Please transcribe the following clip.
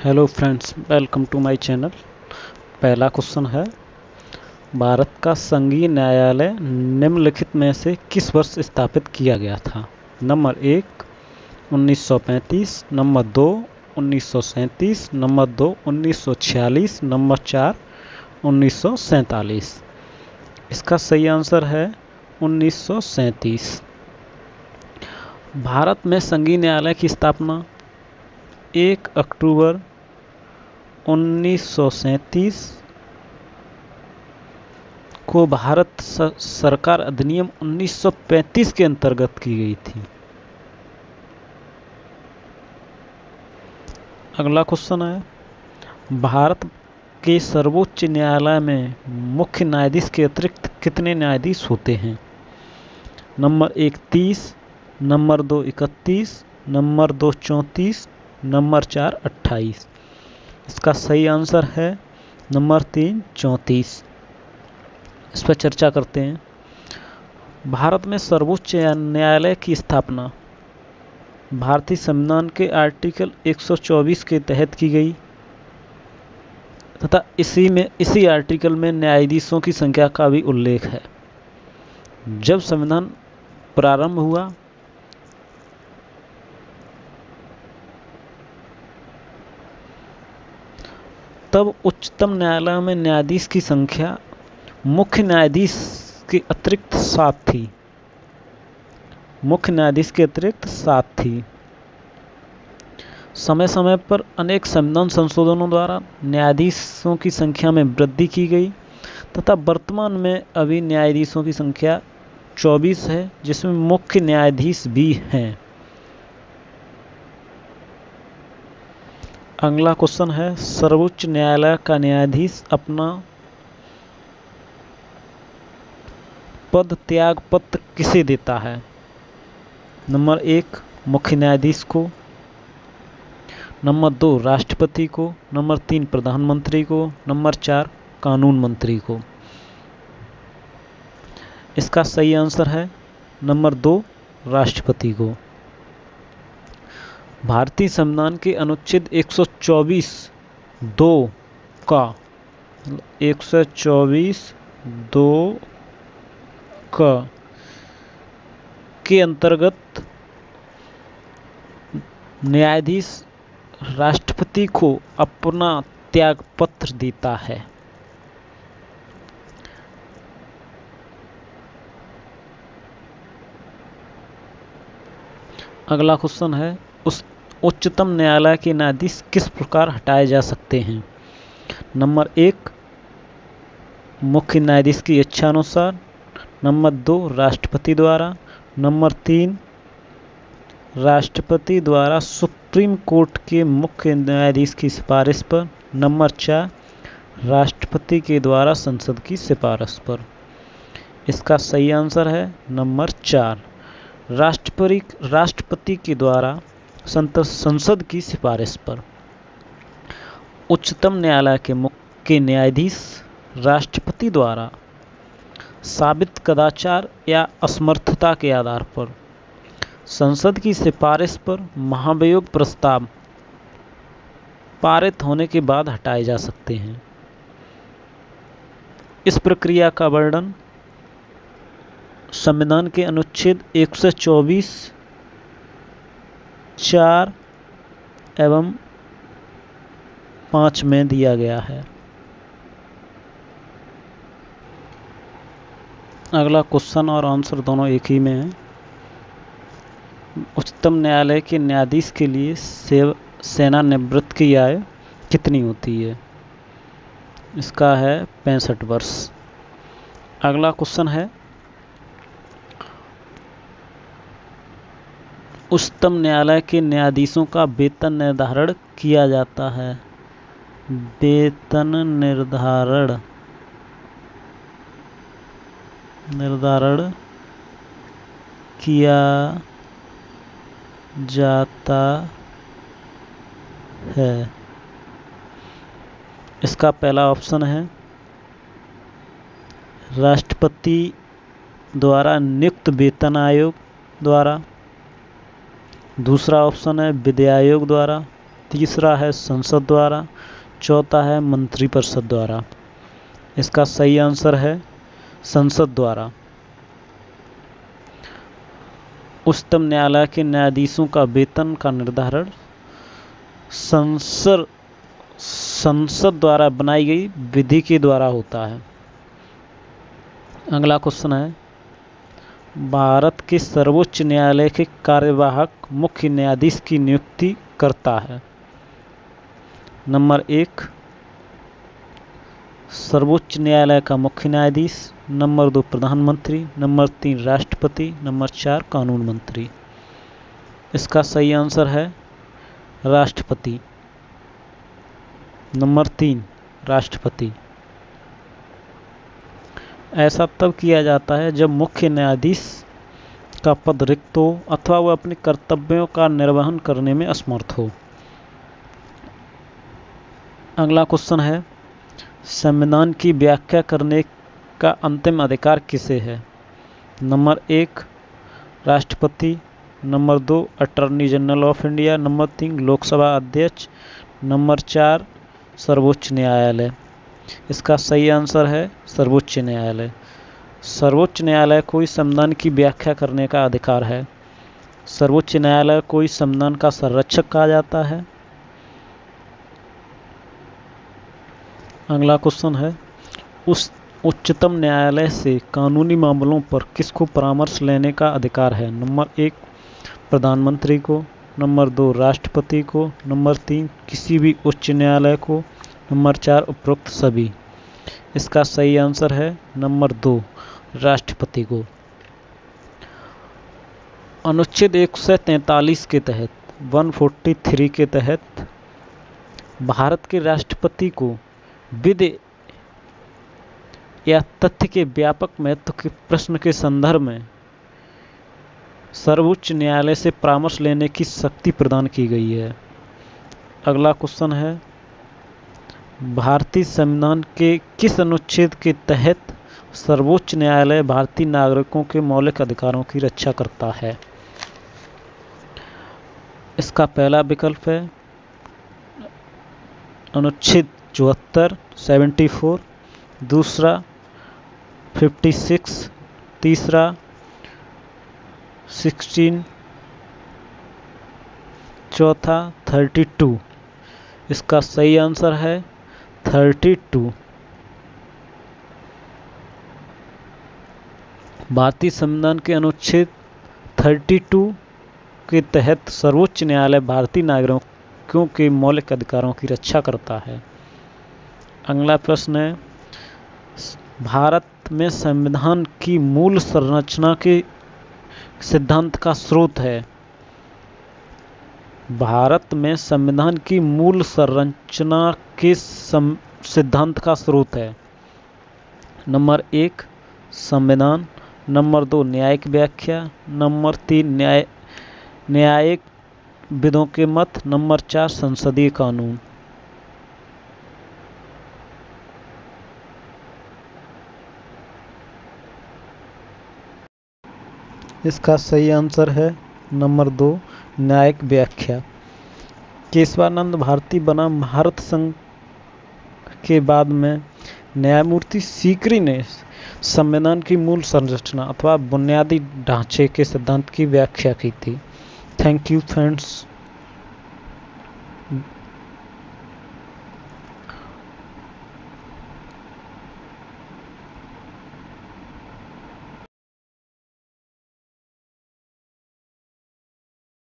Hello friends, welcome to my channel. पहला question है, भारत का संघीय न्यायालय निम्नलिखित में से किस वर्ष स्थापित किया गया था? Number 1 1935, number 2 1937, number 2 1946, number 4 1947। इसका सही आंसर है 1937। भारत में संघीय न्यायालय की स्थापना 1 अक्टूबर 1937 को भारत सरकार अधिनियम 1935 के अंतर्गत की गई थी। अगला क्वेश्चन है, भारत के सर्वोच्च न्यायालय में मुख्य न्यायाधीश के अतिरिक्त कितने न्यायाधीश होते हैं? Number 1 30, number 2 31, number 2 34, number 4 28। इसका सही आंसर है नंबर 3 34। इस पर चर्चा करते हैं। भारत में सर्वोच्च न्यायालय की स्थापना भारतीय संविधान के आर्टिकल 124 के तहत की गई तथा इसी आर्टिकल में न्यायाधीशों की संख्या का भी उल्लेख है। जब संविधान प्रारंभ हुआ तब उच्चतम न्यायालय में न्यायाधीश की संख्या मुख्य न्यायाधीश के अतिरिक्त 7 थी। मुख्य न्यायाधीश के अतिरिक्त 7 थी। समय समय पर अनेक संविधान संशोधनों द्वारा न्यायाधीशों की संख्या में वृद्धि की गई तथा वर्तमान में अभी न्यायाधीशों की संख्या 24 है, जिसमें मुख्य न्यायाधीश भी हैं। अगला क्वेश्चन है, सर्वोच्च न्यायालय का न्यायाधीश अपना पद त्याग पत्र किसे देता है? नंबर 1 मुख्य न्यायाधीश को, नंबर 2 राष्ट्रपति को, नंबर 3 प्रधानमंत्री को, नंबर 4 कानून मंत्री को। इसका सही आंसर है नंबर 2 राष्ट्रपति को। भारतीय संविधान के अनुच्छेद 124 2 का 124 2 का के अंतर्गत न्यायाधीश राष्ट्रपति को अपना त्यागपत्र देता है। अगला क्वेश्चन है, उच्चतम न्यायालय के न्यायाधीश किस प्रकार हटाए जा सकते हैं? नंबर 1 मुख्य न्यायाधीश की इच्छा अनुसार, नंबर 2 राष्ट्रपति द्वारा, नंबर 3 राष्ट्रपति द्वारा सुप्रीम कोर्ट के मुख्य न्यायाधीश की सिफारिश पर, नंबर 4 राष्ट्रपति के द्वारा संसद की सिफारिश पर। इसका सही आंसर है नंबर 4 राष्ट्रपति के द्वारा संसद की सिफारिश पर। उच्चतम न्यायालय के मुख्य न्यायाधीश राष्ट्रपति द्वारा साबित कदाचार या असमर्थता के आधार पर संसद की सिफारिश पर महाभियोग प्रस्ताव पारित होने के बाद हटाए जा सकते हैं। इस प्रक्रिया का वर्णन संविधान के अनुच्छेद 124 4 एवं 5 में दिया गया है। अगला क्वेश्चन और आंसर दोनों एक ही में है। उच्चतम न्यायालय के न्यायाधीश के लिए सेवानिवृत्त की आयु कितनी होती है? इसका है 65 वर्ष। अगला क्वेश्चन है, उच्चतम न्यायालय के न्यायाधीशों का वेतन निर्धारण किया जाता है। वेतन निर्धारण किया जाता है। इसका पहला ऑप्शन है राष्ट्रपति द्वारा नियुक्त वेतन आयोग द्वारा, दूसरा ऑप्शन है विधि आयोग द्वारा, तीसरा है संसद द्वारा, चौथा है मंत्रिपरिषद द्वारा। इसका सही आंसर है संसद द्वारा। उच्चतम न्यायालय के न्यायाधीशों का वेतन का निर्धारण संसद द्वारा बनाई गई विधि के द्वारा होता है। अगला क्वेश्चन है, भारत के सर्वोच्च न्यायालय के कार्यवाहक मुख्य न्यायाधीश की नियुक्ति करता है। नंबर 1 सर्वोच्च न्यायालय का मुख्य न्यायाधीश, नंबर 2 प्रधानमंत्री, नंबर 3 राष्ट्रपति, नंबर 4 कानून मंत्री। इसका सही आंसर है राष्ट्रपति। नंबर 3 राष्ट्रपति। ऐसा तब किया जाता है जब मुख्य न्यायाधीश का पद रिक्त हो अथवा वह अपने कर्तव्यों का निर्वहन करने में असमर्थ हो। अगला क्वेश्चन है, संविधान की व्याख्या करने का अंतिम अधिकार किसे है? नंबर 1 राष्ट्रपति, number 2 attorney general of India, number 3 Lok Sabha अध्यक्ष, नंबर 4 सर्वोच्च न्यायालय। इसका सही आंसर है सर्वोच्च न्यायालय। सर्वोच्च न्यायालय को ही संविधान की व्याख्या करने का अधिकार है। सर्वोच्च न्यायालय को ही संविधान का संरक्षक कहा जाता है। अगला क्वेश्चन है, उस उच्चतम न्यायालय से कानूनी मामलों पर किसको परामर्श लेने का अधिकार है? नंबर 1 प्रधानमंत्री को, नंबर 2 राष्ट्रपति को, नंबर 3 किसी भी उच्च न्यायालय को, नंबर 4 उपरोक्त सभी। इसका सही आंसर है नंबर 2 राष्ट्रपति को। अनुच्छेद 143 के तहत 143 के तहत भारत के राष्ट्रपति को विधि या तथ्य के व्यापक महत्व के प्रश्न के संदर्भ में सर्वोच्च न्यायालय से परामर्श लेने की शक्ति प्रदान की गई है। अगला क्वेश्चन है, भारतीय संविधान के किस अनुच्छेद के तहत सर्वोच्च न्यायालय भारतीय नागरिकों के मौलिक अधिकारों की रक्षा करता है? इसका पहला विकल्प है अनुच्छेद 74 74, दूसरा 56, तीसरा 16, चौथा 32। इसका सही आंसर है 32। भारतीय संविधान के अनुच्छेद 32 के तहत सर्वोच्च न्यायालय भारतीय नागरिकों के मौलिक अधिकारों की रक्षा करता है। अगला प्रश्न है, भारत में संविधान की मूल संरचना के सिद्धांत का स्रोत है। भारत में संविधान की मूल संरचना के सिद्धांत का स्रोत है। नंबर 1 संविधान, नंबर 2 न्यायिक व्याख्या, नंबर 3 न्यायिक विदों के मत, नंबर 4 संसदीय कानून। इसका सही आंसर है नंबर 2 न्यायिक व्याख्या। केशवानंद भारती बनाम भारत संघ के बाद में न्यायमूर्ति सीकरी ने संविधान की मूल संरचना अथवा बुनियादी ढांचे के सिद्धांत की व्याख्या की थी। Thank you friends.